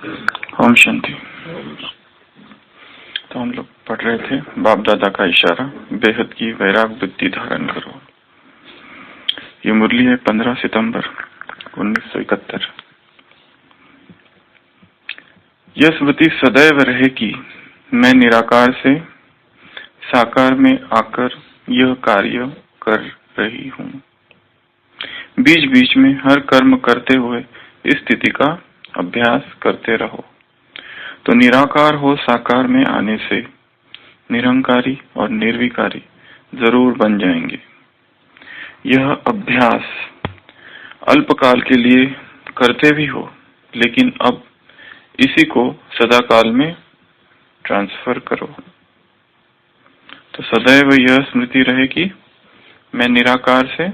ओम शांति। तो हम लोग पढ़ रहे थे बाप दादा का इशारा, बेहद की वैराग वृत्ति धारण करो। ये मुरली है 15 सितंबर 1971। यह स्मृति सदैव रहे कि मैं निराकार से साकार में आकर यह कार्य कर रही हूँ। बीच बीच में हर कर्म करते हुए इस स्थिति का अभ्यास करते रहो, तो निराकार हो साकार में आने से निरंकारी और निर्विकारी जरूर बन जाएंगे। यह अभ्यास अल्पकाल के लिए करते भी हो, लेकिन अब इसी को सदाकाल में ट्रांसफर करो। तो सदैव यह स्मृति रहे कि मैं निराकार से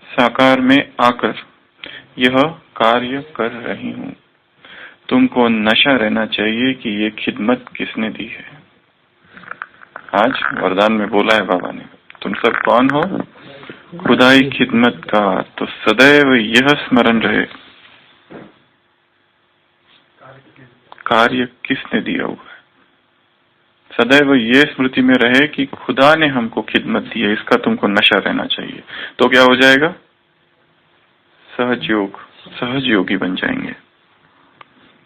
साकार में आकर यह कार्य कर रही हूँ। तुमको नशा रहना चाहिए कि ये खिदमत किसने दी है। आज वरदान में बोला है बाबा ने, तुम सब कौन हो? खुदाई खिदमत का। तो सदैव यह स्मरण रहे, कार्य किसने दिया हुआ है। सदैव ये स्मृति में रहे कि खुदा ने हमको खिदमत दी है, इसका तुमको नशा रहना चाहिए। तो क्या हो जाएगा? सहज योग, सहज योगी बन जाएंगे।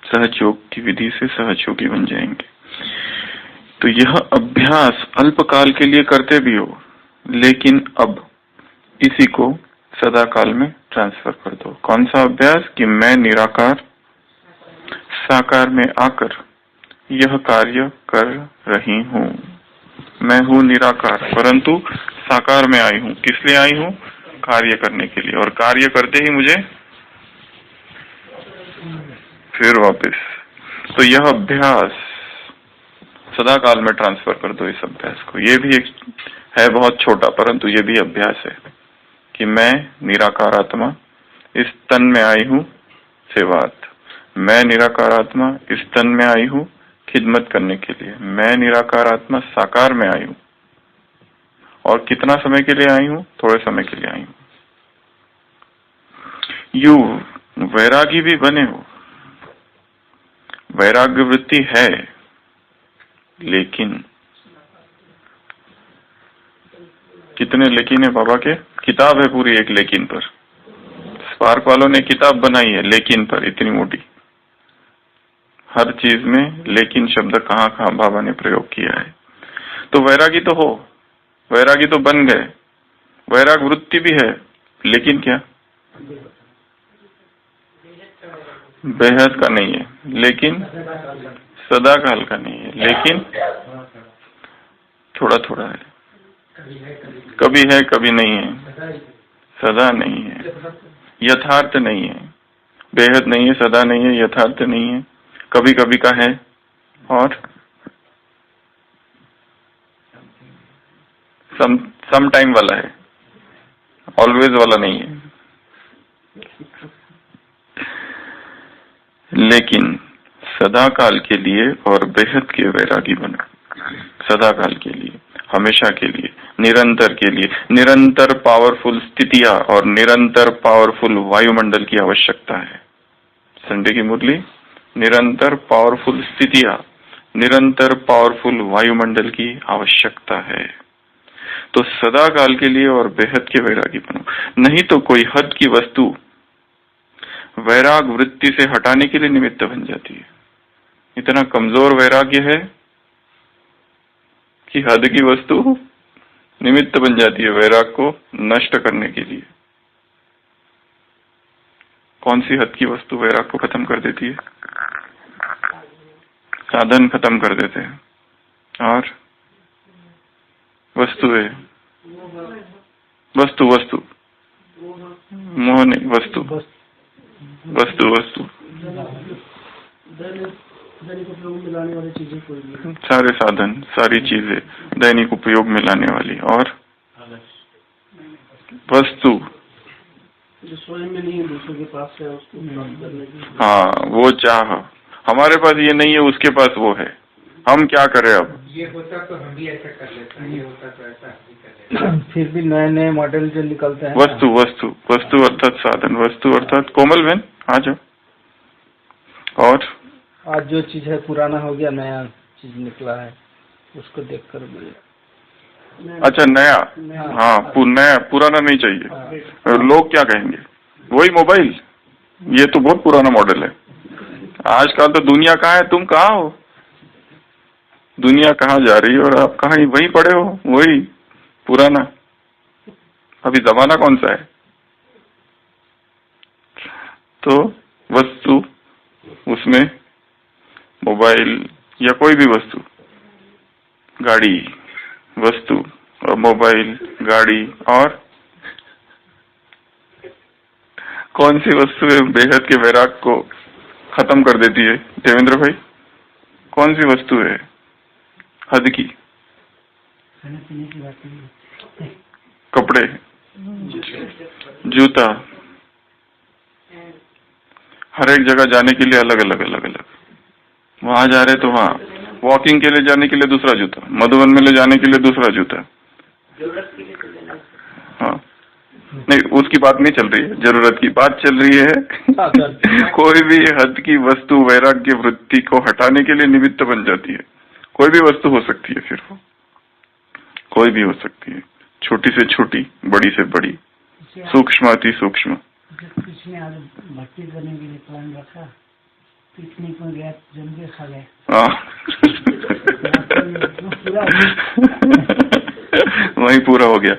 सहज योग की विधि से सहज योगी बन जाएंगे। तो यह अभ्यास अल्पकाल के लिए करते भी हो, लेकिन अब इसी को सदाकाल में ट्रांसफर कर दो। कौन सा अभ्यास? कि मैं निराकार साकार में आकर यह कार्य कर रही हूँ। मैं हूँ निराकार, परंतु साकार में आई हूँ। किस लिए आई हूँ? कार्य करने के लिए। और कार्य करते ही मुझे फिर वापस। तो यह अभ्यास सदाकाल में ट्रांसफर कर दो इस अभ्यास को। ये भी एक है बहुत छोटा, परंतु ये भी अभ्यास है कि मैं निराकार आत्मा इस तन में आई हूँ सेवार्थ। मैं निराकार आत्मा इस तन में आई हूँ खिदमत करने के लिए। मैं निराकार आत्मा साकार में आई हूँ। और कितना समय के लिए आई हूँ? थोड़े समय के लिए आई हूँ। यू वैरागी भी बने हो। वैराग्य वृत्ति है, लेकिन कितने लेकिन है बाबा के? किताब है पूरी एक लेकिन पर। स्पार्क वालों ने किताब बनाई है लेकिन पर, इतनी मोटी। हर चीज में लेकिन शब्द कहाँ कहाँ बाबा ने प्रयोग किया है। तो वैरागी तो हो, वैरागी तो बन गए, वैराग वृत्ति भी है, लेकिन क्या? बेहद का नहीं है, लेकिन सदाकाल का नहीं है, लेकिन थोड़ा थोड़ा है। कभी है कभी नहीं है, सदा नहीं है, यथार्थ नहीं है। बेहद नहीं है, सदा नहीं है, यथार्थ नहीं है, कभी कभी का है और सम टाइम वाला है, ऑलवेज वाला नहीं है। लेकिन सदाकाल के लिए और बेहद के वैरागी बनो। सदाकाल के लिए, हमेशा के लिए, निरंतर के लिए। निरंतर पावरफुल स्थितियां और निरंतर पावरफुल वायुमंडल की आवश्यकता है। संडे की मुरली, निरंतर पावरफुल स्थितियां, निरंतर पावरफुल वायुमंडल की आवश्यकता है। तो सदाकाल के लिए और बेहद के वैरागी बनो। नहीं तो कोई हद की वस्तु वैराग वृत्ति से हटाने के लिए निमित्त बन जाती है। इतना कमजोर वैराग्य है कि हद की वस्तु निमित्त बन जाती है वैराग को नष्ट करने के लिए। कौन सी हद की वस्तु वैराग को खत्म कर देती है? साधन खत्म कर देते हैं। और वस्तु है, वस्तु वस्तु मोह नहीं, वस्तु वस्तु वस्तु सारे साधन, सारी चीजें दैनिक उपयोग में लाने वाली। और वस्तु जो स्वयं में नहीं है, दूसरों के पास है, उसको हाँ, वो चाह। हमारे पास ये नहीं है, उसके पास वो है। हम क्या करें अब? ये होता तो हम भी ऐसा कर लेते हैं, ये होता तो ऐसा हम भी कर लेते हैं। फिर भी नए नए मॉडल जो निकलते हैं। वस्तु वस्तु अर्थात साधन, वस्तु अर्थात कोमल बहन आ जाओ। और आज जो चीज है पुराना हो गया, नया चीज निकला है, उसको देखकर बोले। अच्छा नया, हाँ नया, पुराना नहीं चाहिए। लोग क्या कहेंगे, वही मोबाइल, ये तो बहुत पुराना मॉडल है। आजकल तो दुनिया कहाँ है, तुम कहाँ हो, दुनिया कहाँ जा रही है और आप कहाँ वहीं पड़े हो, वही पुराना। अभी जमाना कौन सा है। तो वस्तु, उसमें मोबाइल या कोई भी वस्तु, गाड़ी, वस्तु और मोबाइल, गाड़ी, और कौन सी वस्तु बेहद के वैराग को खत्म कर देती है देवेंद्र भाई, कौन सी वस्तु है हद की। कपड़े, जूता, हर एक जगह जाने के लिए अलग अलग, वहां जा रहे तो वहां, वॉकिंग के लिए जाने के लिए दूसरा जूता, मधुबन में ले जाने के लिए दूसरा जूता। हाँ नहीं, उसकी बात नहीं चल रही है, जरूरत की बात चल रही है। कोई भी हद की वस्तु वैराग्य वृत्ति को हटाने के लिए निमित्त बन जाती है। कोई भी वस्तु हो सकती है, फिर वो कोई भी हो सकती है, छोटी से छोटी, बड़ी से बड़ी, सूक्ष्म अति सूक्ष्म। किसने आज भट्टी करने के लिए प्लान रखा, पिकनिक में गया, जम के खा गए। वही पूरा हो गया।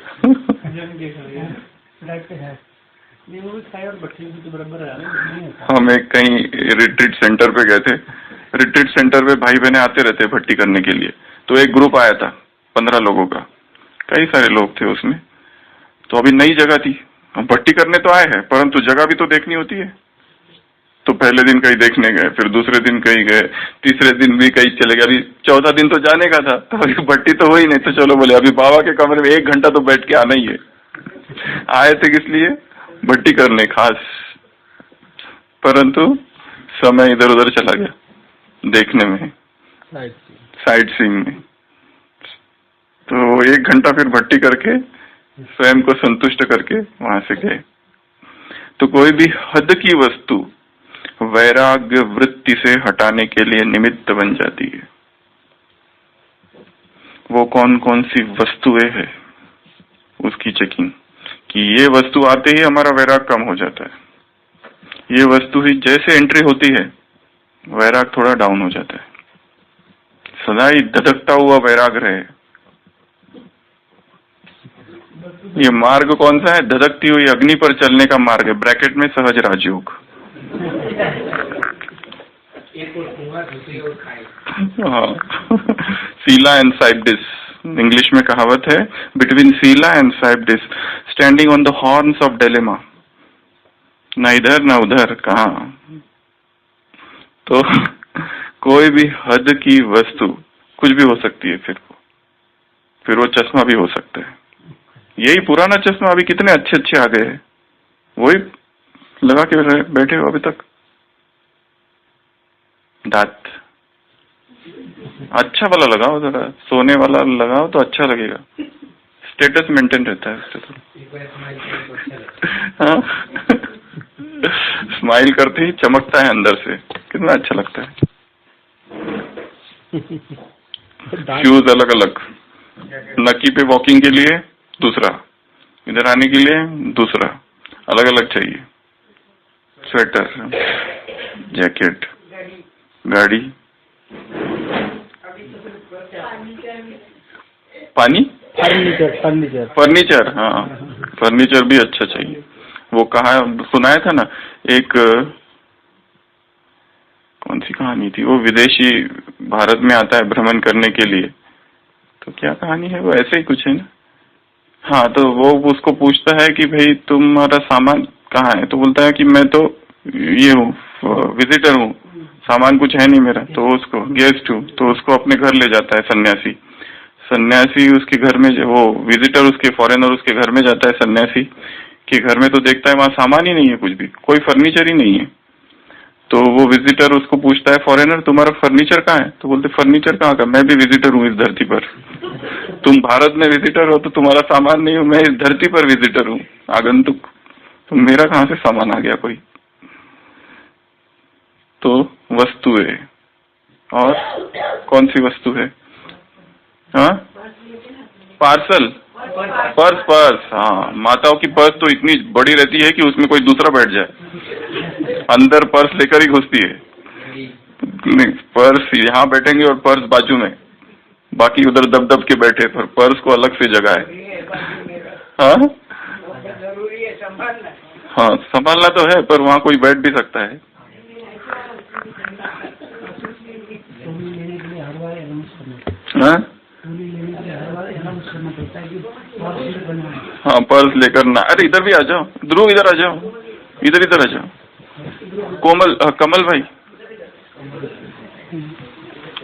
हम एक कहीं रिट्रीट सेंटर पे गए थे, रिट्रीट सेंटर पे भाई बहने आते रहते भट्टी करने के लिए, तो एक ग्रुप आया था 15 लोगों का, कई सारे लोग थे उसमें। तो अभी नई जगह थी, हम भट्टी करने तो आए हैं, परंतु जगह भी तो देखनी होती है। तो पहले दिन कहीं देखने गए, फिर दूसरे दिन कहीं गए, तीसरे दिन भी कहीं चले गए, अभी चौथा दिन तो जाने का था, तो अभी भट्टी तो हुई नहीं, तो चलो बोले अभी बाबा के कमरे में 1 घंटा तो बैठ के आना ही है। आए थे किस लिए, भट्टी करने खास, परंतु समय इधर उधर चला गया देखने में, साइट सीइंग में। तो 1 घंटा फिर भट्टी करके स्वयं को संतुष्ट करके वहां से गए। तो कोई भी हद की वस्तु वैराग्य वृत्ति से हटाने के लिए निमित्त बन जाती है। वो कौन कौन सी वस्तुएं है, उसकी चेकिंग, कि ये वस्तु आते ही हमारा वैराग कम हो जाता है। ये वस्तु ही जैसे एंट्री होती है, वैराग थोड़ा डाउन हो जाता है। सदा ही धधकता हुआ वैराग रहे। ये मार्ग कौन सा है, धधकती हुई अग्नि पर चलने का मार्ग है, ब्रैकेट में सहज राजयोग। हाँ, सीला एंड साइबडिस, इंग्लिश में कहावत है, between Scylla and Charybdis standing on the horns of dilemma, न इधर न उधर, कहाँ। तो कोई भी हद की वस्तु कुछ भी हो सकती है, फिर वो चश्मा भी हो सकता है। यही पुराना चश्मा, अभी कितने अच्छे अच्छे आ गए हैं, वही लगा के बैठे हो अभी तक। दांत अच्छा वाला लगाओ, जरा सोने वाला लगाओ तो अच्छा लगेगा, स्टेटस मेंटेन रहता है उससे। तो हाँ, स्माइल करते ही चमकता है अंदर से, कितना अच्छा लगता है। शूज अलग अलग, नकी पे वॉकिंग के लिए दूसरा, इधर आने के लिए दूसरा, अलग अलग चाहिए। स्वेटर, जैकेट, गाड़ी, पानी, फर्नीचर, हाँ फर्नीचर भी अच्छा चाहिए। वो कहा सुनाया था ना, एक कौन सी कहानी थी, वो विदेशी भारत में आता है भ्रमण करने के लिए, तो क्या कहानी है वो, ऐसे ही कुछ है ना। हाँ, तो वो उसको पूछता है कि भाई तुम्हारा सामान कहाँ है, तो बोलता है कि मैं तो ये हूँ, विजिटर हूँ, सामान कुछ है नहीं मेरा। तो उसको गेस्ट हूँ, तो उसको अपने घर ले जाता है सन्यासी। सन्यासी उसके घर में, वो विजिटर उसके फॉरेनर उसके घर में जाता है सन्यासी के घर में, तो देखता है वहाँ सामान ही नहीं है, कुछ भी, कोई फर्नीचर ही नहीं है। तो वो विजिटर उसको पूछता है, फॉरेनर तुम्हारा फर्नीचर कहाँ है, तो बोलते फर्नीचर कहाँ का, मैं भी विजिटर हूँ इस धरती पर। तुम भारत में विजिटर हो तो तुम्हारा सामान नहीं हो, मैं इस धरती पर विजिटर हूँ, आगंतुक, तो मेरा कहाँ से सामान आ गया कोई। तो वस्तुएं, और कौन सी वस्तु है? हाँ, पार्सल, पर्स। पर्स, हाँ, माताओं की पर्स तो इतनी बड़ी रहती है कि उसमें कोई दूसरा बैठ जाए, अंदर पर्स लेकर ही घुसती है। नहीं, पर्स यहाँ बैठेंगे और पर्स बाजू में, बाकी उधर दब दब के बैठे, पर पर्स को अलग से जगह है। हाँ जरूरी है संभालना। हाँ, संभालना तो है, पर वहाँ कोई बैठ भी सकता है। टोली लेने के लिए हर बार अनाउंस करना। हाँ, टोली लेने के लिए हर बार अनाउंस करना पड़ता है कि पर्स बनना है। हाँ, पर्स लेकर ना। अरे इधर भी आ जाओ, ध्रुव इधर आ जाओ, इधर आ जाओ। कोमल, कमल भाई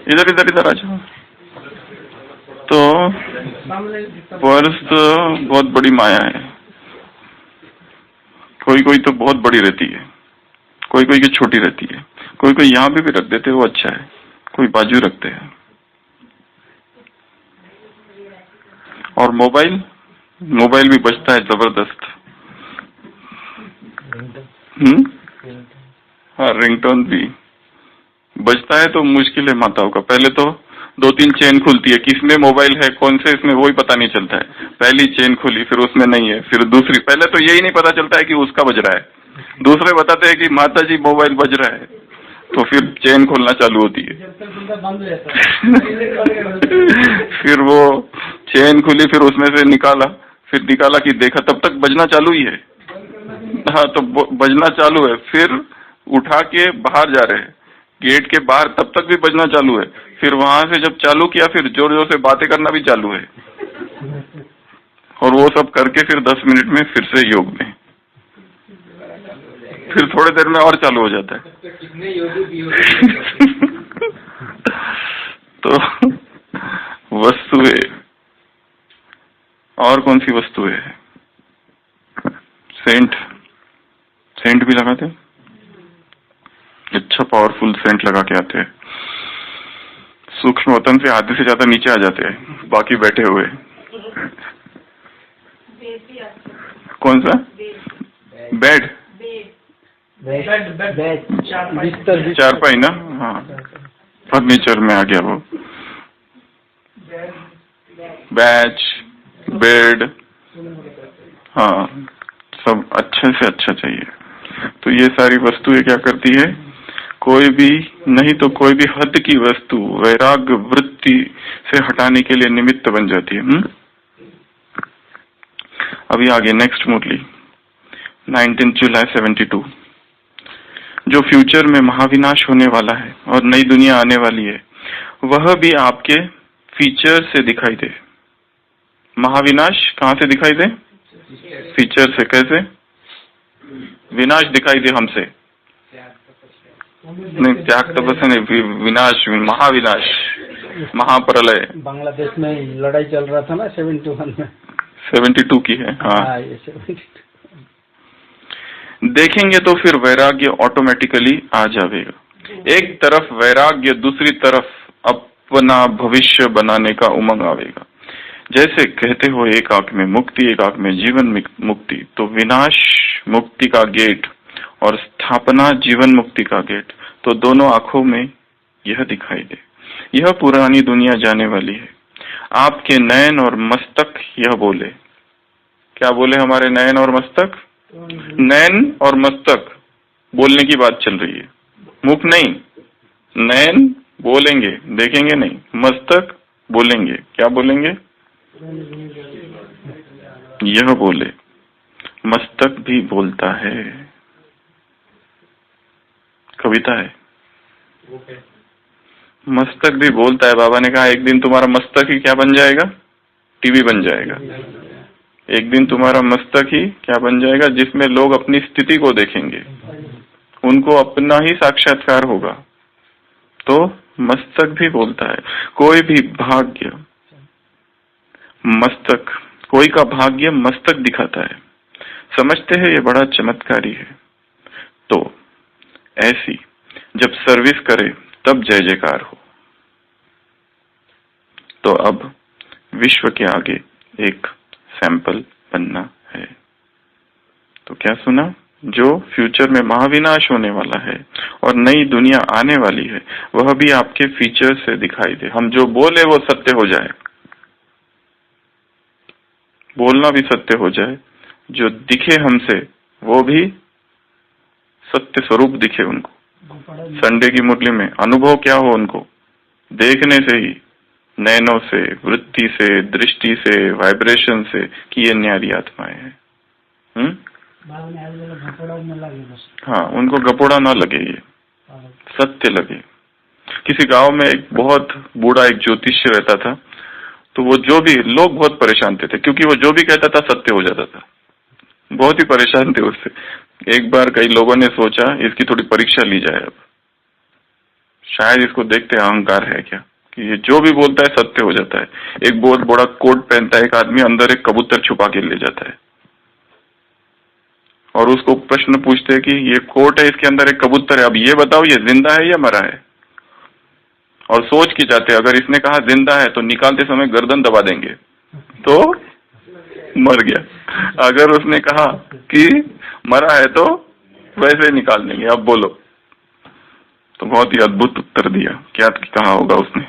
इधर आ जाओ। तो पर्स तो बहुत बड़ी माया है। कोई कोई तो बहुत बड़ी रहती है, कोई कोई की छोटी रहती है, कोई कोई यहाँ भी रख देते हैं, वो अच्छा है, कोई बाजू रखते हैं। और मोबाइल भी बजता है जबरदस्त। हाँ, रिंगटोन भी बजता है तो मुश्किल है माताओं का। पहले तो 2-3 चेन खुलती है, किसमें मोबाइल है, कौन से इसमें, वही पता नहीं चलता है। पहली चेन खुली, फिर उसमें नहीं है, फिर दूसरी, पहले तो यही नहीं पता चलता है कि उसका बज रहा है, दूसरे बताते हैं कि माता जी मोबाइल बज रहा है, तो फिर चेन खोलना चालू होती है। फिर वो चेन खुली, फिर उसमें से निकाला कि देखा, तब तक बजना चालू ही है। हाँ, तो बजना चालू है, फिर उठा के बाहर जा रहे हैं, गेट के बाहर, तब तक भी बजना चालू है। फिर वहां से जब चालू किया, फिर जोर जोर से बातें करना भी चालू है, और वो सब करके फिर 10 मिनट में फिर से योग में, फिर थोड़ी देर में और चालू हो जाता है। कितने योगी तो वस्तुएं, और कौन सी वस्तुएं है? सेंट भी लगाते हैं, अच्छा पावरफुल सेंट लगा के आते हैं। सूक्ष्म वतन से आधे से ज्यादा नीचे आ जाते हैं, बाकी बैठे हुए। कौन सा? बेड, चारपाई ना? हाँ, फर्नीचर में आ गया वो। बैच, बेड, हाँ, सब अच्छे से अच्छा चाहिए। तो ये सारी वस्तुएं क्या करती है? कोई भी नहीं तो कोई भी हद की वस्तु वैराग्य वृत्ति से हटाने के लिए निमित्त बन जाती है। अभी आगे नेक्स्ट मुरली 19 जुलाई 72। जो फ्यूचर में महाविनाश होने वाला है और नई दुनिया आने वाली है, वह भी आपके फीचर से दिखाई दे। महाविनाश कहाँ से दिखाई दे? फीचर से। कैसे? विनाश दिखाई दे हमसे नहीं, त्याग तपस्या नहीं, विनाश, महाविनाश, महाप्रलय। बांग्लादेश में लड़ाई चल रहा था ना 71 में, 72 की है। हाँ, देखेंगे तो फिर वैराग्य ऑटोमेटिकली आ जाएगा। एक तरफ वैराग्य, दूसरी तरफ अपना भविष्य बनाने का उमंग आवेगा। जैसे कहते हो एक आंख में मुक्ति, एक आंख में जीवन मुक्ति, तो विनाश मुक्ति का गेट और स्थापना जीवन मुक्ति का गेट, तो दोनों आंखों में यह दिखाई दे। यह पुरानी दुनिया जाने वाली है। आपके नयन और मस्तक यह बोले। क्या बोले हमारे नयन और मस्तक? नयन और मस्तक बोलने की बात चल रही है, मुख नहीं। नयन बोलेंगे, देखेंगे नहीं, मस्तक बोलेंगे। क्या बोलेंगे? यह बोले। मस्तक भी बोलता है, कविता है। मस्तक भी बोलता है। बाबा ने कहा एक दिन तुम्हारा मस्तक ही क्या बन जाएगा? टीवी बन जाएगा। एक दिन तुम्हारा मस्तक ही क्या बन जाएगा? जिसमें लोग अपनी स्थिति को देखेंगे, उनको अपना ही साक्षात्कार होगा। तो मस्तक भी बोलता है। कोई भी भाग्य मस्तक, कोई का भाग्य मस्तक दिखाता है। समझते हैं ये बड़ा चमत्कारी है। तो ऐसी जब सर्विस करे तब जय जयकार हो। तो अब विश्व के आगे एक सैंपल बनना है। तो क्या सुना? जो फ्यूचर में महाविनाश होने वाला है और नई दुनिया आने वाली है, वह भी आपके फीचर से दिखाई दे। हम जो बोले वो सत्य हो जाए, बोलना भी सत्य हो जाए, जो दिखे हमसे वो भी सत्य स्वरूप दिखे उनको। संडे की मुरली में अनुभव क्या हो उनको, देखने से ही, नैनों से, वृत्ति से, दृष्टि से, वाइब्रेशन से कि ये न्यारी आत्माएं हैं। हाँ, उनको गपोड़ा ना लगे, ये सत्य लगे। किसी गांव में एक बहुत बूढ़ा एक ज्योतिष्य रहता था, तो वो जो भी लोग बहुत परेशान थे क्योंकि वो जो भी कहता था सत्य हो जाता था। बहुत ही परेशान थे उससे। एक बार कई लोगों ने सोचा इसकी थोड़ी परीक्षा ली जाए, अब शायद इसको देखते अहंकार है क्या कि ये जो भी बोलता है सत्य हो जाता है। एक बहुत बड़ा कोट पहनता है एक आदमी, अंदर एक कबूतर छुपा के ले जाता है और उसको प्रश्न पूछते हैं कि ये कोट है, इसके अंदर एक कबूतर है, अब ये बताओ ये जिंदा है या मरा है। और सोच के जाते, अगर इसने कहा जिंदा है तो निकालते समय गर्दन दबा देंगे तो मर गया, अगर उसने कहा कि मरा है तो वैसे निकाल देंगे, अब बोलो। तो बहुत ही अद्भुत उत्तर दिया। क्या कहा होगा उसने?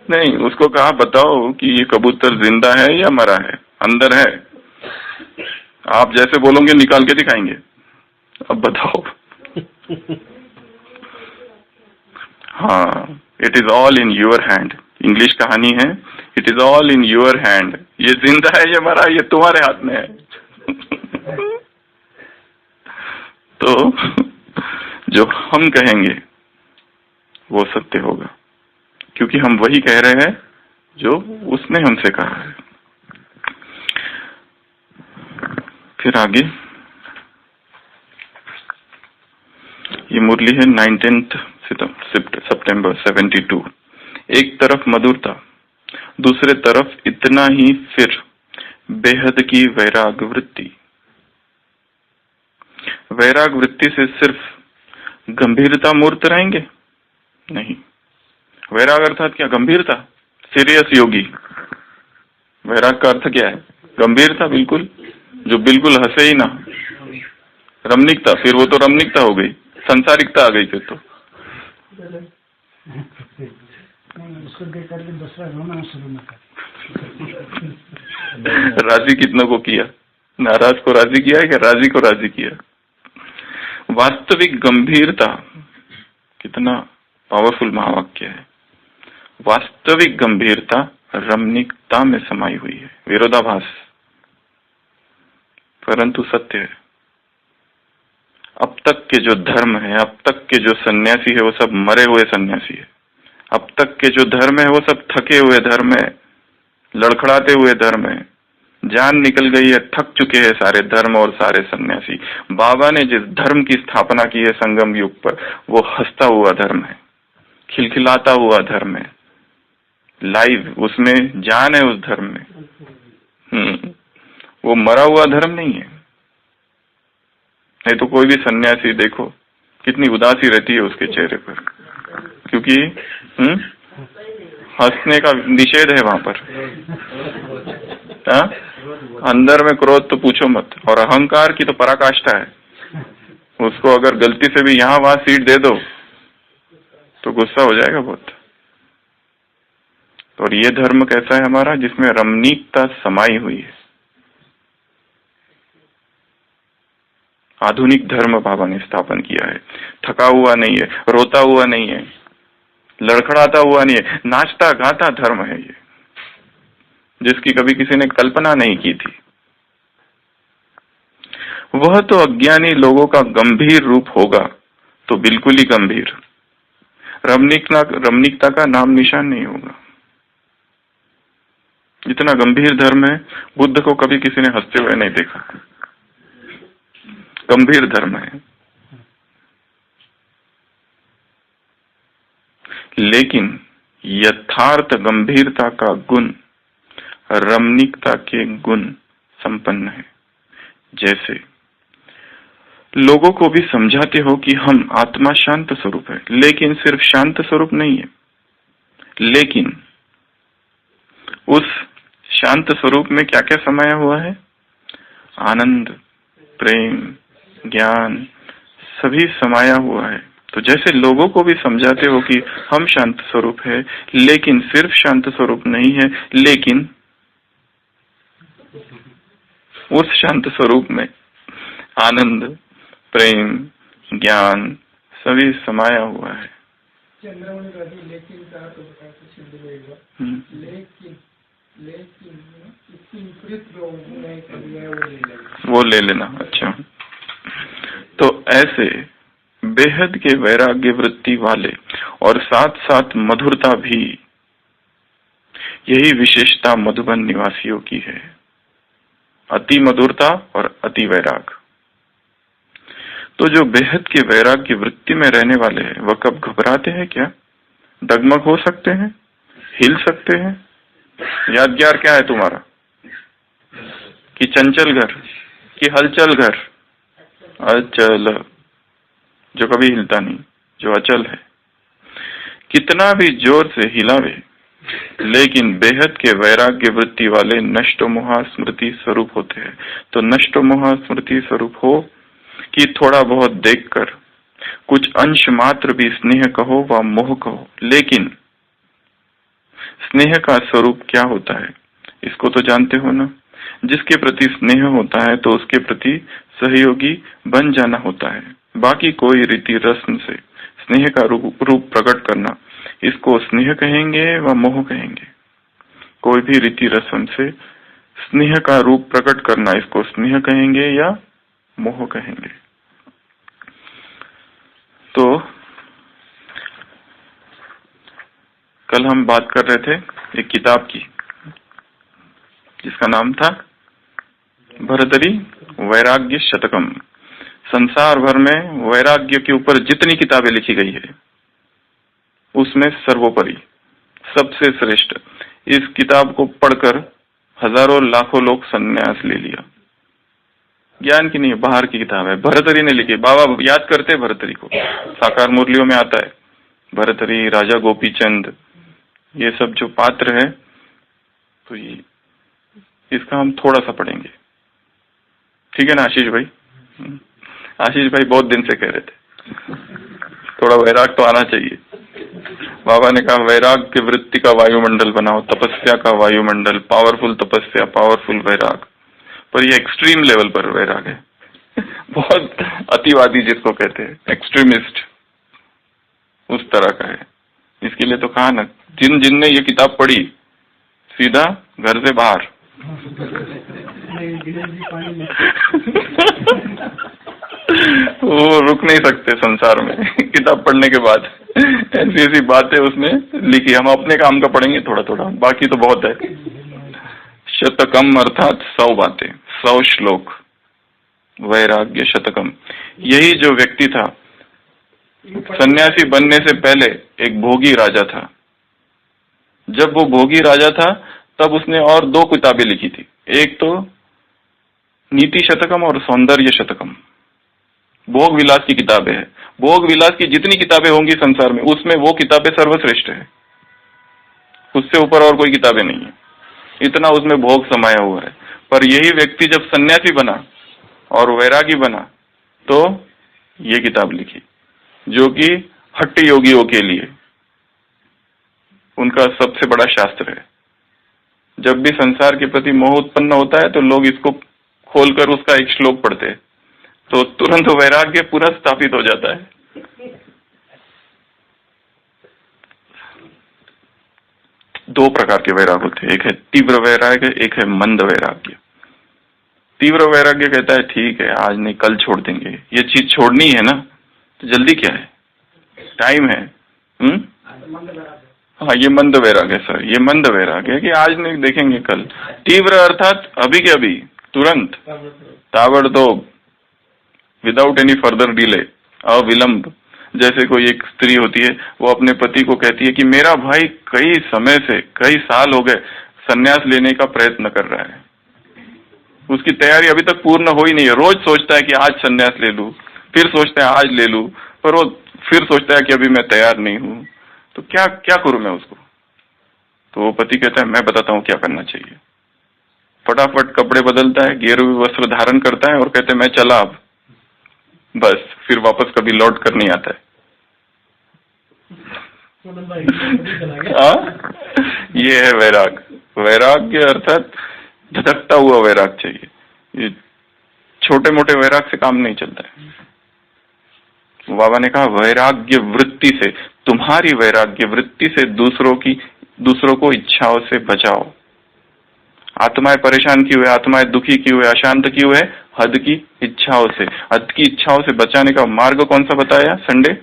नहीं, उसको कहा बताओ कि ये कबूतर जिंदा है या मरा है, अंदर है। आप जैसे बोलोगे निकाल के दिखाएंगे, अब बताओ। हाँ, it is all in your hand. English कहानी है, it is all in your hand. ये जिंदा है या मरा है, ये तुम्हारे हाथ में है। तो जो हम कहेंगे वो सत्य होगा, क्योंकि हम वही कह रहे हैं जो उसने हमसे कहा है। फिर आगे ये मुरली है 19 सितंबर 72। एक तरफ मधुरता, दूसरे तरफ इतना ही, फिर बेहद की वैराग वृत्ति। वैराग वृत्ति से सिर्फ गंभीरता मूर्त रहेंगे? नहीं। वैराग अर्थात क्या? गंभीरता, सीरियस योगी। वैराग का अर्थ क्या है? गंभीरता, बिल्कुल, जो बिल्कुल हंसे ही ना। रमणीकता, फिर वो तो रमणीकता हो गई, संसारिकता आ गई फिर तो। उसको देख करके दूसरा रोना शुरू न कर। राजी कितनों को किया? नाराज को राजी किया है क्या राजी को राजी किया? वास्तविक गंभीरता, कितना पावरफुल महावाक्य है। वास्तविक गंभीरता रमणीकता में समाई हुई है, विरोधाभास, परंतु सत्य है। अब तक के जो धर्म है, अब तक के जो सन्यासी है, वो सब मरे हुए सन्यासी है। अब तक के जो धर्म है वो सब थके हुए धर्म है, लड़खड़ाते हुए धर्म है। जान निकल गई है, थक चुके हैं सारे धर्म और सारे सन्यासी। बाबा ने जिस धर्म की स्थापना की है संगम युग पर, वो हंसता हुआ धर्म है, खिलखिलाता हुआ धर्म है, लाइव, उसमें जान है उस धर्म में। वो मरा हुआ धर्म नहीं है। नहीं तो कोई भी सन्यासी देखो कितनी उदासी रहती है उसके चेहरे पर, क्योंकि हंसने का निषेध है वहां पर। अंदर में क्रोध तो पूछो मत, और अहंकार की तो पराकाष्ठा है। उसको अगर गलती से भी यहाँ वहां सीट दे दो तो गुस्सा हो जाएगा बहुत। और ये धर्म कैसा है हमारा? जिसमें रमणीकता समाई हुई है। आधुनिक धर्म बाबा ने स्थापन किया है। थका हुआ नहीं है, रोता हुआ नहीं है, लड़खड़ाता हुआ नहीं है, नाचता गाता धर्म है ये, जिसकी कभी किसी ने कल्पना नहीं की थी। वह तो अज्ञानी लोगों का गंभीर रूप होगा, तो बिल्कुल ही गंभीर। रमणीकता का नाम निशान नहीं होगा। इतना गंभीर धर्म है, बुद्ध को कभी किसी ने हंसते हुए नहीं देखा। गंभीर धर्म है। लेकिन यथार्थ गंभीरता का गुण रमणीकता के गुण संपन्न है। जैसे लोगों को भी समझाते हो कि हम आत्मा शांत स्वरूप है, लेकिन सिर्फ शांत स्वरूप नहीं है, लेकिन उस शांत स्वरूप में क्या क्या समाया हुआ है? आनंद, प्रेम, ज्ञान सभी समाया हुआ है। तो जैसे लोगों को भी समझाते हो कि हम शांत स्वरूप है, लेकिन सिर्फ शांत स्वरूप नहीं है, लेकिन उस शांत स्वरूप में आनंद, प्रेम, ज्ञान सभी समाया हुआ है। लेकिन कहा तो बता लेकिन इसकी विपरीत जो वो ले लेना। अच्छा, तो ऐसे बेहद के वैराग्य वृत्ति वाले और साथ साथ मधुरता भी, यही विशेषता मधुबन निवासियों की है। अति मधुरता और अति वैराग। तो जो बेहद के वैराग्य वृत्ति में रहने वाले हैं वह कब घबराते हैं क्या? डगमग हो सकते हैं, हिल सकते हैं? यादगार क्या है तुम्हारा? कि चंचल घर कि हलचल घर? अचल, जो कभी हिलता नहीं, जो अचल है। कितना भी जोर से हिलावे, लेकिन बेहद के वैराग्य वृत्ति वाले नष्टो मोहा स्मृति स्वरूप होते हैं। तो नष्टो मोहा स्मृति स्वरूप हो कि थोड़ा बहुत देखकर कुछ अंश मात्र भी स्नेह कहो व मोह कहो, लेकिन स्नेह का स्वरूप क्या होता है इसको तो जानते हो ना। जिसके प्रति स्नेह होता है तो उसके प्रति सहयोगी बन जाना होता है। बाकी कोई रीति रस्म से स्नेह का रूप प्रकट करना, इसको स्नेह कहेंगे व मोह कहेंगे। कोई भी रीति रस्म से स्नेह का रूप प्रकट करना, इसको स्नेह कहेंगे या मोह कहेंगे। तो कल हम बात कर रहे थे एक किताब की, जिसका नाम था भर्तरी वैराग्य शतकम। संसार भर में वैराग्य के ऊपर जितनी किताबें लिखी गई है उसमें सर्वोपरि, सबसे श्रेष्ठ, इस किताब को पढ़कर हजारों लाखों लोग संन्यास ले लिया। ज्ञान की नहीं, बाहर की किताब है, भर्तरी ने लिखी। बाबा याद करते हैं भर्तरी को, साकार मुरलियों में आता है भर्तरी, राजा गोपीचंद, ये सब जो पात्र है। तो ये इसका हम थोड़ा सा पढ़ेंगे, ठीक है ना आशीष भाई? आशीष भाई बहुत दिन से कह रहे थे थोड़ा वैराग तो आना चाहिए। बाबा ने कहा वैराग की वृत्ति का वायुमंडल बनाओ, तपस्या का वायुमंडल, पावरफुल तपस्या, पावरफुल वैराग। पर ये एक्सट्रीम लेवल पर वैराग है बहुत अतिवादी जिसको कहते हैं, एक्सट्रीमिस्ट, उस तरह का है। इसके लिए तो कहा ना, जिनने ये किताब पढ़ी सीधा घर से बाहर वो रुक नहीं सकते संसार में किताब पढ़ने के बाद। ऐसी ऐसी बातें उसने लिखी। हम अपने काम का पढ़ेंगे थोड़ा थोड़ा, बाकी तो बहुत है। शतकम अर्थात 100 बातें, 100 श्लोक, वैराग्य शतकम। यही जो व्यक्ति था सन्यासी बनने से पहले एक भोगी राजा था। जब वो भोगी राजा था तब उसने और 2 किताबें लिखी थी, एक तो नीति शतकम और सौंदर्य शतकम। भोग विलास की किताबें है। भोग विलास की जितनी किताबें होंगी संसार में, उसमें वो किताबें सर्वश्रेष्ठ है, उससे ऊपर और कोई किताबें नहीं है। इतना उसमें भोग समाया हुआ है। पर यही व्यक्ति जब सन्यासी बना और वैरागी बना तो ये किताब लिखी, जो कि हट्ट योगियों के लिए उनका सबसे बड़ा शास्त्र है। जब भी संसार के प्रति मोह उत्पन्न होता है तो लोग इसको खोलकर उसका एक श्लोक पढ़ते हैं तो तुरंत वैराग्य पूरा स्थापित हो जाता है। दो प्रकार के वैराग होते हैं, एक है तीव्र वैराग्य, एक है मंद वैराग्य। तीव्र वैराग्य कहता है ठीक है आज नहीं कल छोड़ देंगे, ये चीज छोड़नी है ना तो जल्दी क्या है, टाइम है। हाँ ये मंद वैराग है सर, ये मंद वैराग है कि आज नहीं देखेंगे कल। तीव्र अर्थात अभी के अभी, तुरंत, ताबड़तोड़, विदाउट एनी फर्दर डिले, अविलंब। जैसे कोई एक स्त्री होती है, वो अपने पति को कहती है कि मेरा भाई कई समय से, कई साल हो गए संन्यास लेने का प्रयत्न कर रहा है, उसकी तैयारी अभी तक पूर्ण हो ही नहीं है। रोज सोचता है कि आज संन्यास ले लूं, फिर सोचता है आज ले लूं, पर वो फिर सोचता है कि अभी मैं तैयार नहीं हूं, तो क्या क्या करूं मैं उसको। तो वो पति कहता है मैं बताता हूं क्या करना चाहिए। फटाफट कपड़े बदलता है, गेरुए वस्त्र धारण करता है और कहते हैं मैं चला अब, बस फिर वापस कभी लौट कर नहीं आता है। ये है वैराग। वैराग्य अर्थात झटकता हुआ वैराग चाहिए। ये छोटे मोटे वैराग से काम नहीं चलता है। बाबा ने कहा वैराग्य वृत्ति से, तुम्हारी वैराग्य वृत्ति से दूसरों को इच्छाओं से बचाओ। आत्माएं परेशान क्यों है, आत्माएं दुखी क्यों है, अशांत क्यों है? हद की इच्छाओं से। हद की इच्छाओं से बचाने का मार्ग कौन सा बताया संडे?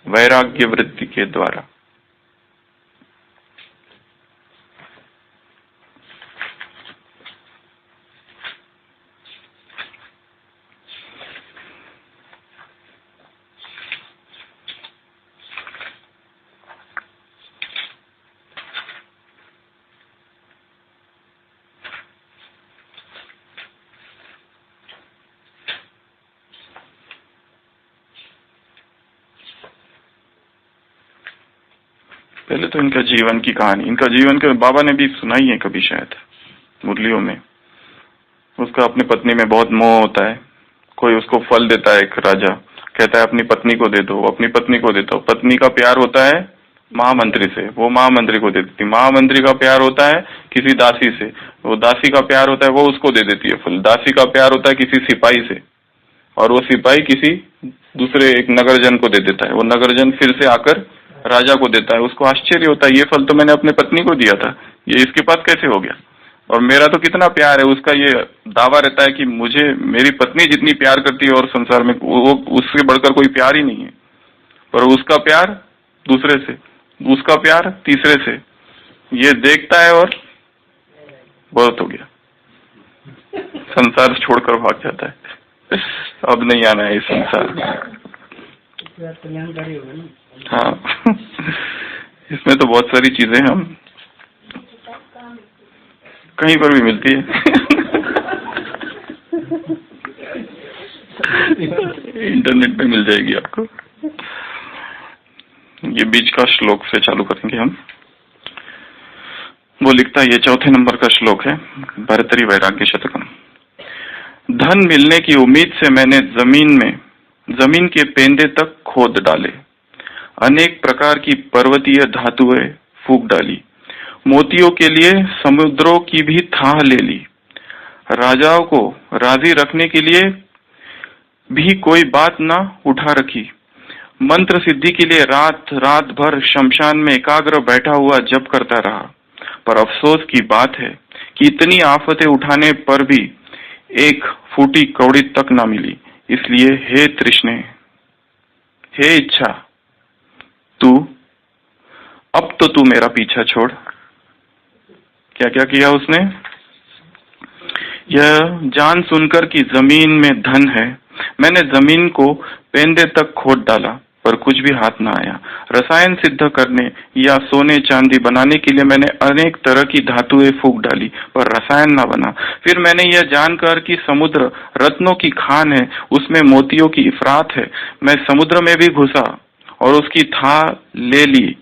वैराग्य वृत्ति के द्वारा। पहले तो इनका जीवन की कहानी, इनका जीवन के बाबा ने भी सुनाई है कभी शायद मुरलियों में। उसका अपनी पत्नी में बहुत मोह होता है। कोई उसको फल देता है, एक राजा कहता है अपनी पत्नी को दे दो, अपनी पत्नी को देता हो। पत्नी का प्यार होता है महामंत्री से, वो महामंत्री को दे देती। महामंत्री का प्यार होता है किसी दासी से, वो दासी का प्यार होता है वो उसको दे देती है फल। दासी का प्यार होता है किसी सिपाही से, और वो सिपाही किसी दूसरे एक नगरजन को दे देता है। वो नगरजन फिर से आकर राजा को देता है। उसको आश्चर्य होता है ये फल तो मैंने अपने पत्नी को दिया था, ये इसके पास कैसे हो गया? और मेरा तो कितना प्यार है। उसका ये दावा रहता है कि मुझे मेरी पत्नी जितनी प्यार करती है और संसार में वो उससे बढ़कर कोई प्यार ही नहीं है। पर उसका प्यार दूसरे से, उसका प्यार तीसरे से, ये देखता है और बहुत हो गया, संसार छोड़कर भाग जाता है। अब नहीं आना है इस संसार। कल्याणकारी होगा ना। हाँ इसमें तो बहुत सारी चीजें हम कहीं पर भी मिलती है। इंटरनेट पे मिल जाएगी आपको। ये बीच का श्लोक से चालू करेंगे हम। वो लिखता है, ये चौथे नंबर का श्लोक है, भर्तरी वैराग्य शतकम। धन मिलने की उम्मीद से मैंने जमीन के पेंदे तक खोद डाले, अनेक प्रकार की पर्वतीय धातुएं फूंक डाली, मोतियों के लिए समुद्रों की भी थाह ले ली, राजाओं को राजी रखने के लिए भी कोई बात न उठा रखी, मंत्र सिद्धि के लिए रात भर शमशान में एकाग्र बैठा हुआ जप करता रहा। पर अफसोस की बात है कि इतनी आफतें उठाने पर भी एक फूटी कौड़ी तक न मिली। इसलिए हे तृष्णे, हे इच्छा, अब तो तू मेरा पीछा छोड़। क्या क्या किया उसने? यह जान सुनकर कि जमीन में धन है, मैंने जमीन को पेंदे तक खोद डाला, पर कुछ भी हाथ ना आया। रसायन सिद्ध करने या सोने चांदी बनाने के लिए मैंने अनेक तरह की धातुएं फूंक डाली, पर रसायन ना बना। फिर मैंने यह जानकर कि समुद्र रत्नों की खान है, उसमें मोतियों की इफरात है, मैं समुद्र में भी घुसा और उसकी थाह ले ली,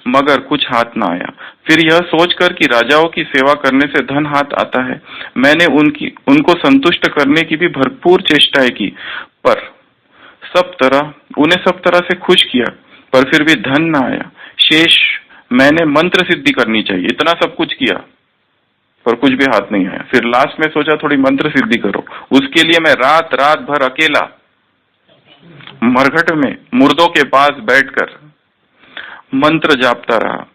मगर कुछ हाथ ना आया। फिर यह सोचकर कि राजाओं की सेवा करने से धन हाथ आता है, मैंने उनको संतुष्ट करने की भी भरपूर चेष्टाएं की, पर उन्हें सब तरह से खुश किया, पर फिर भी धन ना आया। शेष मैंने मंत्र सिद्धि करनी चाहिए, इतना सब कुछ किया पर कुछ भी हाथ नहीं आया। फिर लास्ट में सोचा थोड़ी मंत्र सिद्धि करो। उसके लिए मैं रात भर अकेला मरघट में मुर्दों के पास बैठकर मंत्र जापता रहा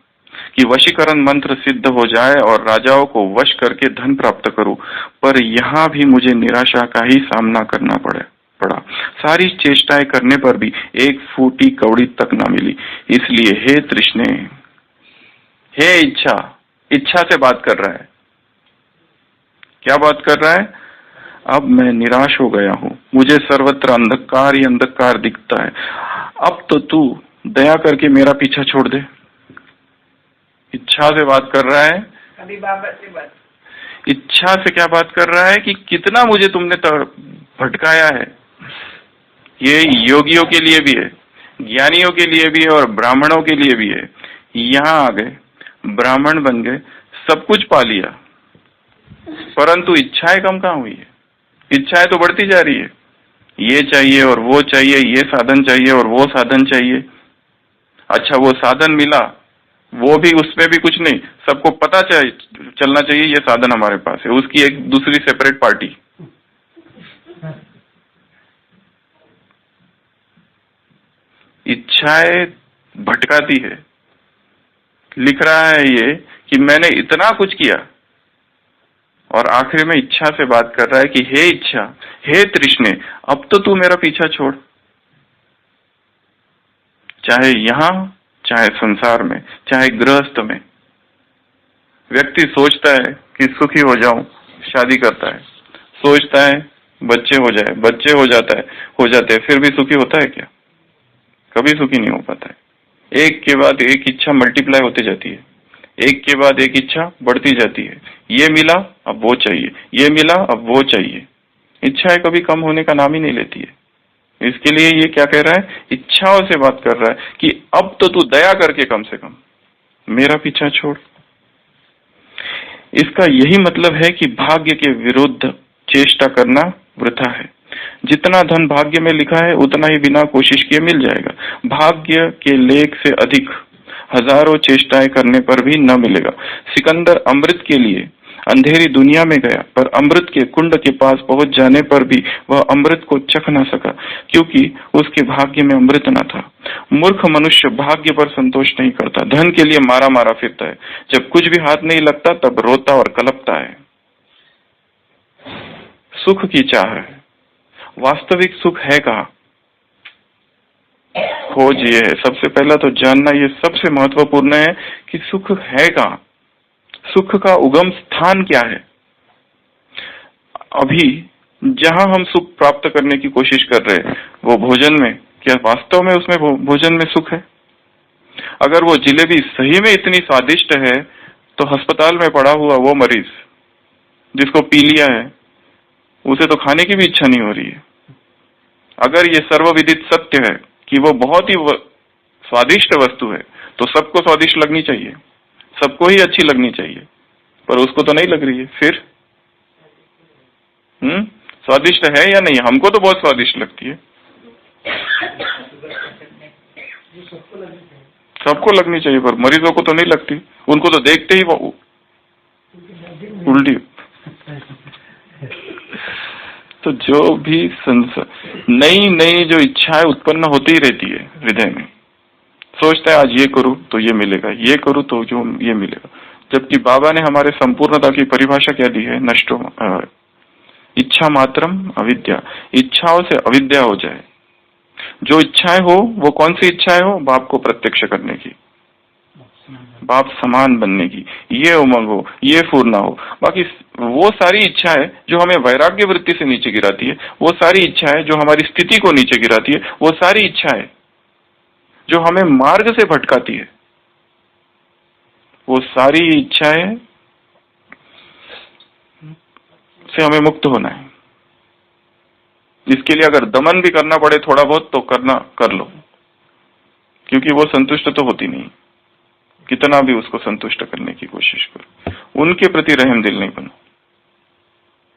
कि वशीकरण मंत्र सिद्ध हो जाए और राजाओं को वश करके धन प्राप्त करूं। पर यहाँ भी मुझे निराशा का ही सामना करना पड़ा। सारी चेष्टाएं करने पर भी एक फूटी कौड़ी तक न मिली। इसलिए हे तृष्णे, हे इच्छा से बात कर रहा है। क्या बात कर रहा है? अब मैं निराश हो गया हूँ, मुझे सर्वत्र अंधकार ही अंधकार दिखता है। अब तो तू दया करके मेरा पीछा छोड़ दे। इच्छा से बात कर रहा है। अभी बाबा से बात। इच्छा से क्या बात कर रहा है कि कितना मुझे तुमने भटकाया है। ये योगियों के लिए भी है, ज्ञानियों के लिए भी है और ब्राह्मणों के लिए भी है। यहाँ आ गए, ब्राह्मण बन गए, सब कुछ पा लिया, परंतु इच्छाएं कम कहाँ हुई है? इच्छाएं तो बढ़ती जा रही है। ये चाहिए और वो चाहिए, ये साधन चाहिए और वो साधन चाहिए। अच्छा, वो साधन मिला, वो भी, उसमें भी कुछ नहीं, सबको पता चलना चाहिए ये साधन हमारे पास है, उसकी एक दूसरी सेपरेट पार्टी। इच्छाएं भटकाती है। लिख रहा है ये कि मैंने इतना कुछ किया, और आखिर में इच्छा से बात कर रहा है कि हे इच्छा, हे तृष्णे, अब तो तू मेरा पीछा छोड़। चाहे यहां, चाहे संसार में, चाहे गृहस्थ में, व्यक्ति सोचता है कि सुखी हो जाऊं, शादी करता है, सोचता है बच्चे हो जाए, बच्चे हो जाते हैं, फिर भी सुखी होता है क्या? कभी सुखी नहीं हो पाता है। एक के बाद एक इच्छा मल्टीप्लाई होती जाती है, एक के बाद एक इच्छा बढ़ती जाती है। ये मिला, अब वो चाहिए, ये मिला, अब वो चाहिए। इच्छाएं कभी कम होने का नाम ही नहीं लेती है। इसके लिए ये क्या कह रहा है? इच्छाओं से बात कर रहा है कि अब तो तू दया करके कम से कम मेरा पीछा छोड़। इसका यही मतलब है कि भाग्य के विरुद्ध चेष्टा करना वृथा है। जितना धन भाग्य में लिखा है उतना ही बिना कोशिश किए मिल जाएगा। भाग्य के लेख से अधिक हजारों चेष्टाएं करने पर भी न मिलेगा। सिकंदर अमृत के लिए अंधेरी दुनिया में गया, पर अमृत के कुंड के पास पहुंच जाने पर भी वह अमृत को चख न सका, क्योंकि उसके भाग्य में अमृत न था। मूर्ख मनुष्य भाग्य पर संतोष नहीं करता, धन के लिए मारा मारा फिरता है। जब कुछ भी हाथ नहीं लगता तब रोता और कलपता है। सुख की चाह है, वास्तविक सुख है कहाँ? खोज ये है, सबसे पहला तो जानना ये सबसे महत्वपूर्ण है कि सुख है कहाँ, सुख का उगम स्थान क्या है। अभी जहां हम सुख प्राप्त करने की कोशिश कर रहे हैं वो भोजन में, क्या वास्तव में उसमें भोजन में सुख है? अगर वो जिलेबी सही में इतनी स्वादिष्ट है तो अस्पताल में पड़ा हुआ वो मरीज जिसको पी लिया है उसे तो खाने की भी इच्छा नहीं हो रही है। अगर ये सर्वविदित सत्य है कि वो बहुत ही स्वादिष्ट वस्तु है तो सबको स्वादिष्ट लगनी चाहिए, सबको ही अच्छी लगनी चाहिए, पर उसको तो नहीं लग रही है। फिर स्वादिष्ट है या नहीं? हमको तो बहुत स्वादिष्ट लगती है, सबको लगनी चाहिए, पर मरीजों को तो नहीं लगती। उनको तो देखते ही वो उल्टी। तो जो भी नई नई जो इच्छाएं उत्पन्न होती ही रहती है हृदय में, सोचता है आज ये करूं तो ये मिलेगा, ये करूं तो जो ये मिलेगा। जबकि बाबा ने हमारे संपूर्णता की परिभाषा क्या दी है? नष्टो इच्छा मात्रम अविद्या, इच्छाओं से अविद्या हो जाए। जो इच्छाएं हो वो कौन सी इच्छाएं हो? बाप को प्रत्यक्ष करने की, बाप समान बनने की, ये उमंग हो, ये फूरना हो। बाकी वो सारी इच्छाएं जो हमें वैराग्य वृत्ति से नीचे गिराती है, वो सारी इच्छाएं जो हमारी स्थिति को नीचे गिराती है, वो सारी इच्छाएं जो हमें मार्ग से भटकाती है, वो सारी इच्छाएं से हमें मुक्त होना है। इसके लिए अगर दमन भी करना पड़े थोड़ा बहुत तो कर लो, क्योंकि वो संतुष्ट तो होती नहीं, कितना भी उसको संतुष्ट करने की कोशिश करो। उनके प्रति रहम दिल नहीं बनो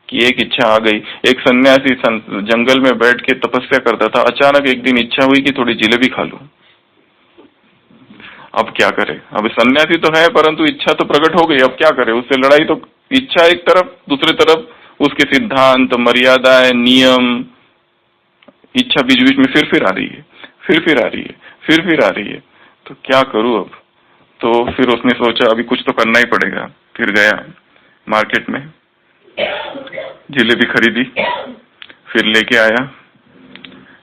कि एक इच्छा आ गई। एक सन्यासी जंगल में बैठ के तपस्या करता था, अचानक एक दिन इच्छा हुई कि थोड़ी जिलेबी खा लूं। अब क्या करे? अब सन्यासी तो है परंतु इच्छा तो प्रकट हो गई, अब क्या करे? उससे लड़ाई तो, इच्छा एक तरफ, दूसरी तरफ उसके सिद्धांत, मर्यादाएं, नियम, इच्छा बीच बीच में फिर आ रही है, फिर आ रही है, फिर आ रही है। तो क्या करूं अब? तो फिर उसने सोचा अभी कुछ तो करना ही पड़ेगा। फिर गया मार्केट में, जिलेबी खरीदी, फिर लेके आया,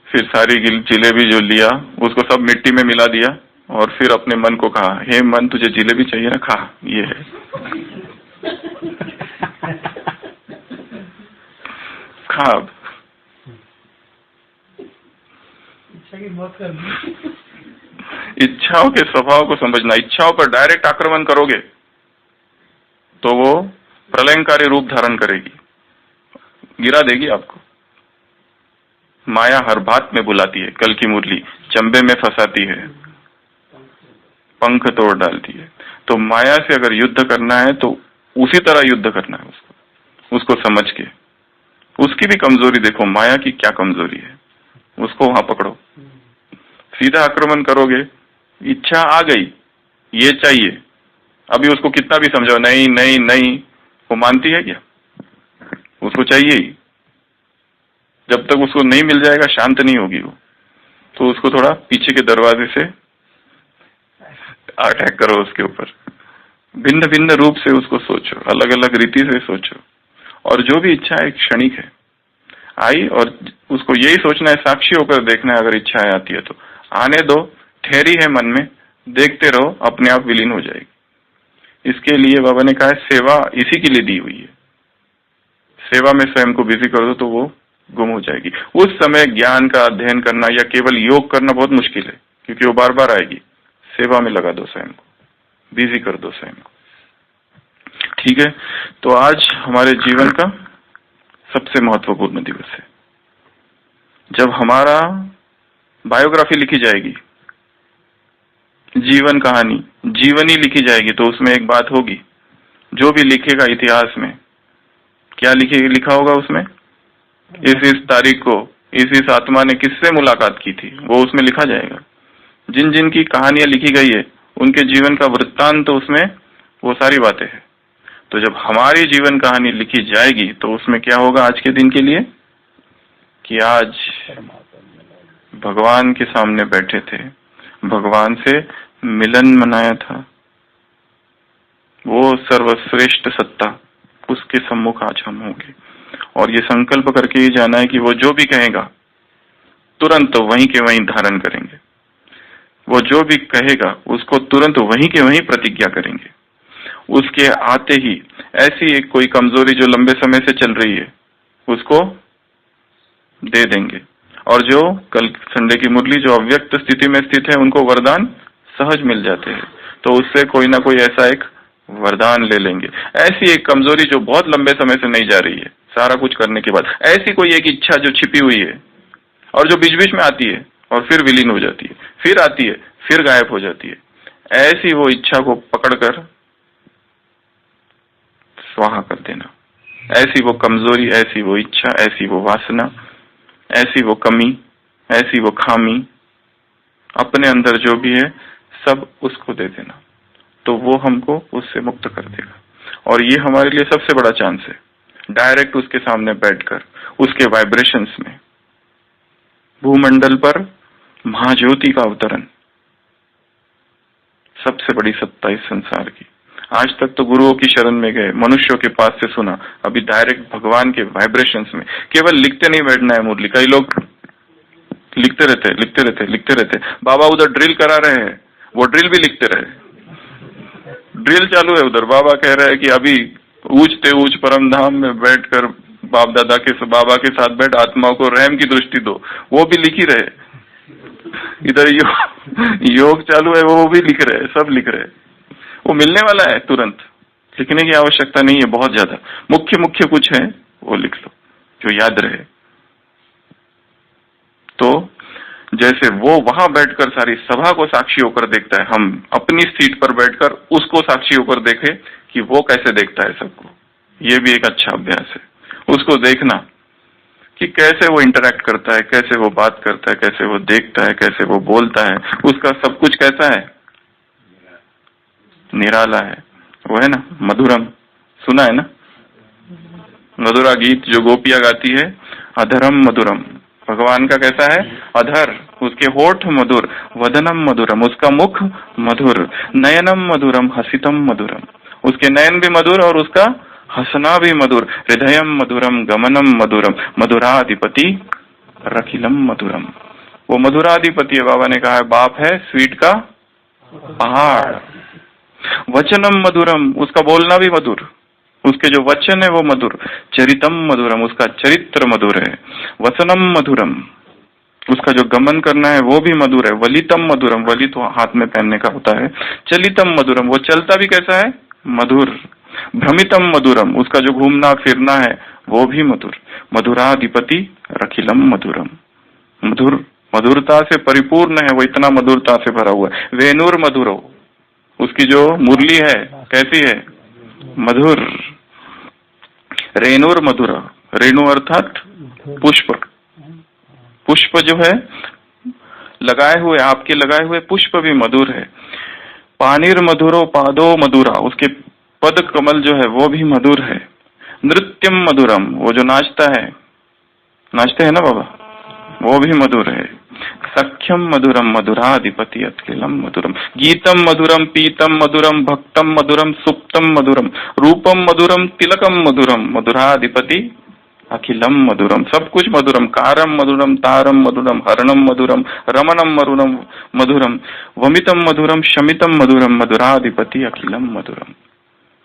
फिर सारी जिलेबी जो लिया उसको सब मिट्टी में मिला दिया और फिर अपने मन को कहा, हे मन, तुझे जिलेबी चाहिए ना, खा, ये है। खा। अब इच्छाओं के स्वभाव को समझना। इच्छाओं पर डायरेक्ट आक्रमण करोगे तो वो प्रलयंकारी रूप धारण करेगी, गिरा देगी आपको। माया हर बात में बुलाती है, कल की मुरली चंबे में फंसाती है, पंख तोड़ डालती है। तो माया से अगर युद्ध करना है तो उसी तरह युद्ध करना है उसको। उसको समझ के। उसकी भी कमजोरी देखो, माया की क्या कमजोरी है, उसको वहां पकड़ो। सीधा आक्रमण करोगे, इच्छा आ गई, ये चाहिए, अभी उसको कितना भी समझाओ, नहीं नहीं नहीं, वो मानती है क्या? उसको चाहिए ही। जब तक उसको नहीं मिल जाएगा शांत नहीं होगी वो। तो उसको थोड़ा पीछे के दरवाजे से अटैक करो उसके ऊपर, भिन्न भिन्न रूप से उसको सोचो, अलग अलग रीति से सोचो। और जो भी इच्छा एक क्षणिक है, आई, और उसको यही सोचना है, साक्षी होकर देखना है। अगर इच्छाएं आती है तो आने दो, ठहरी है मन में, देखते रहो, अपने आप विलीन हो जाएगी। इसके लिए बाबा ने कहा है सेवा इसी के लिए दी हुई है। सेवा में स्वयं को बिजी कर दो तो वो गुम हो जाएगी। उस समय ज्ञान का अध्ययन करना या केवल योग करना बहुत मुश्किल है, क्योंकि वो बार बार आएगी। सेवा में लगा दो स्वयं को, बिजी कर दो स्वयं को। ठीक है, तो आज हमारे जीवन का सबसे महत्वपूर्ण दिवस है, जब हमारा बायोग्राफी लिखी जाएगी, जीवन कहानी, जीवनी लिखी जाएगी। तो उसमें एक बात होगी, जो भी लिखेगा इतिहास में, क्या लिखा होगा उसमें, इस तारीख को इस आत्मा ने किससे मुलाकात की थी, वो उसमें लिखा जाएगा। जिन जिन की कहानियां लिखी गई है, उनके जीवन का वृत्तांत तो उसमें वो सारी बातें हैं। तो जब हमारी जीवन कहानी लिखी जाएगी तो उसमें क्या होगा आज के दिन के लिए, कि आज भगवान के सामने बैठे थे, भगवान से मिलन मनाया था, वो सर्वश्रेष्ठ सत्ता, उसके सम्मुख आज हम होंगे। और ये संकल्प करके ही जाना है कि वो जो भी कहेगा तुरंत वहीं के वहीं धारण करेंगे, वो जो भी कहेगा उसको तुरंत वहीं के वहीं प्रतिज्ञा करेंगे। उसके आते ही ऐसी एक कोई कमजोरी जो लंबे समय से चल रही है उसको दे देंगे। और जो कल संडे की मुरली, जो अव्यक्त स्थिति में स्थित है, उनको वरदान सहज मिल जाते हैं, तो उससे कोई ना कोई ऐसा एक वरदान ले लेंगे। ऐसी एक कमजोरी जो बहुत लंबे समय से नहीं जा रही है, सारा कुछ करने के बाद, ऐसी कोई एक इच्छा जो छिपी हुई है और जो बीच बीच में आती है और फिर विलीन हो जाती है, फिर आती है, फिर गायब हो जाती है, ऐसी वो इच्छा को पकड़कर स्वाहा कर देना। ऐसी वो कमजोरी, ऐसी वो इच्छा, ऐसी वो वासना, ऐसी वो कमी, ऐसी वो खामी, अपने अंदर जो भी है सब उसको दे देना, तो वो हमको उससे मुक्त कर देगा। और ये हमारे लिए सबसे बड़ा चांस है, डायरेक्ट उसके सामने बैठकर उसके वाइब्रेशंस में, भूमंडल पर महाज्योति का अवतरण, सबसे बड़ी सत्ता इस संसार की। आज तक तो गुरुओं की शरण में गए, मनुष्यों के पास से सुना, अभी डायरेक्ट भगवान के वाइब्रेशंस में। केवल लिखते नहीं बैठना है मुरली, कई लोग लिखते रहते। बाबा उधर ड्रिल करा रहे हैं, वो ड्रिल भी लिखते रहे, ड्रिल चालू है उधर। बाबा कह रहे हैं कि अभी ऊंचते ऊंच परम धाम में बैठकर बाबा के साथ बैठ आत्माओं को रहम की दृष्टि दो, वो भी लिख ही रहे। इधर योग चालू है, वो भी लिख रहे, सब लिख रहे। वो मिलने वाला है तुरंत, लिखने की आवश्यकता नहीं है बहुत ज्यादा। मुख्य कुछ है वो लिख लो जो याद रहे। तो जैसे वो वहां बैठकर सारी सभा को साक्षी होकर देखता है, हम अपनी सीट पर बैठकर उसको साक्षी होकर देखें कि वो कैसे देखता है सबको। ये भी एक अच्छा अभ्यास है, उसको देखना कि कैसे वो इंटरैक्ट करता है, कैसे वो बात करता है, कैसे वो देखता है, कैसे वो बोलता है, उसका सब कुछ कैसा है, निराला है। वो है ना मधुरम, सुना है ना मधुरा गीत जो गोपियां गाती है, अधरम मधुरम। भगवान का कैसा है, अधर, उसके होठ मधुर, वदनम मधुरम, उसका मुख मधुर, नयनम मधुरम, हसितम मधुरम, उसके नयन भी मधुर और उसका हंसना भी मधुर, हृदयम मधुरम, गमनम मधुरम, मधुराधिपति रखिलम मधुरम। वो मधुराधिपति है, बाबा ने कहा है, बाप है स्वीट का पहाड़। वचनम मधुरम, उसका बोलना भी मधुर, उसके जो वचन है वो मधुर। चरितम मधुरम, उसका चरित्र मधुर है। वसनम मधुरम, उसका जो गमन करना है वो भी मधुर है। वलितम मधुरम, वली तो हाथ में पहनने का होता है। चलितम मधुरम, वो चलता भी कैसा है, मधुर। भ्रमितम मधुरम, उसका जो घूमना फिरना है वो भी मधुर। मधुराधिपति रखिलम मधुरम, मधुर, मधुरता से परिपूर्ण है वो, इतना मधुरता से भरा हुआ है। वेणुर मधुरो, उसकी जो मुरली है कैसी है, मधुर। रेणुर मधुरा, रेणु अर्थात पुष्प, पुष्प जो है लगाए हुए, आपके लगाए हुए पुष्प भी मधुर है। पानीर मधुरो पादो मधुरा, उसके पद कमल जो है वो भी मधुर है। नृत्यम मधुरम, वो जो नाचता है, नाचते हैं ना बाबा, वो भी मधुर है। सख्यम मधुरम मधुराधिपति अखिलम मधुरम। गीतम मधुरम पीतम मधुरम भक्तम मधुरम सुप्तम मधुरम रूपम मधुरम तिलकम मधुरम मधुराधिपति अखिलम मधुरम। सब कुछ मधुरम। कारम मधुरम तारम मधुरम हरणम मधुरम रमणम मधुरम मधुरम वमितम मधुरम शमितम मधुरम मधुराधिपति अखिलम मधुरम।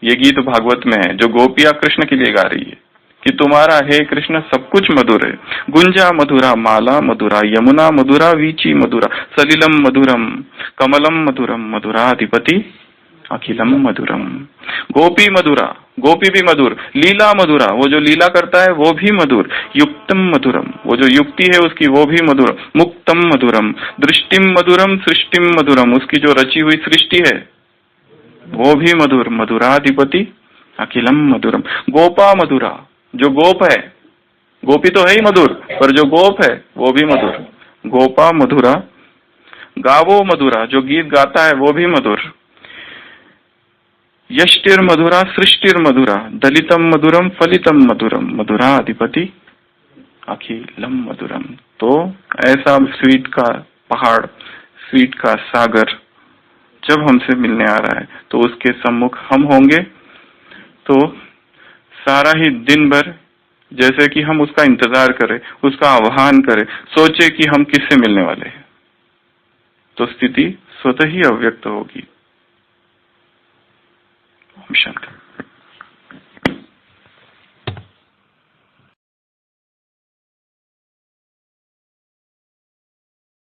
ये गीत भागवत में है जो गोपिया कृष्ण के लिए गा रही है कि तुम्हारा हे कृष्ण सब कुछ मधुर है। गुंजा मधुरा माला मधुरा यमुना मधुरा वीची मधुरा सलिलम मधुरम कमलम मधुरम मधुराधिपति अखिलम मधुरम। गोपी मधुरा, गोपी भी मधुर। लीला मधुरा, वो जो लीला करता है वो भी मधुर। युक्तम मधुरम, वो जो युक्ति है उसकी वो भी मधुर। मुक्तम मधुरम। दृष्टिम मधुरम सृष्टिम मधुरम, उसकी जो रची हुई सृष्टि है वो भी मधुर। मधुराधिपति अखिलम मधुरम। गोपा मधुरा, जो गोप है, गोपी तो है ही मधुर, पर जो गोप है वो भी मधुर। गोपा मधुरा। गावो मधुरा, जो गीत गाता है वो भी मधुर। यष्टिर मधुरा सृष्टिर मधुरा दलितम मधुरम फलितम मधुरम मधुराधिपति अखिलम मधुरम। तो ऐसा स्वीट का पहाड़, स्वीट का सागर जब हमसे मिलने आ रहा है तो उसके सम्मुख हम होंगे तो सारा ही दिन भर जैसे कि हम उसका इंतजार करें, उसका आह्वान करें, सोचे कि हम किससे मिलने वाले हैं, तो स्थिति स्वतः ही अव्यक्त होगी। ओम शांति।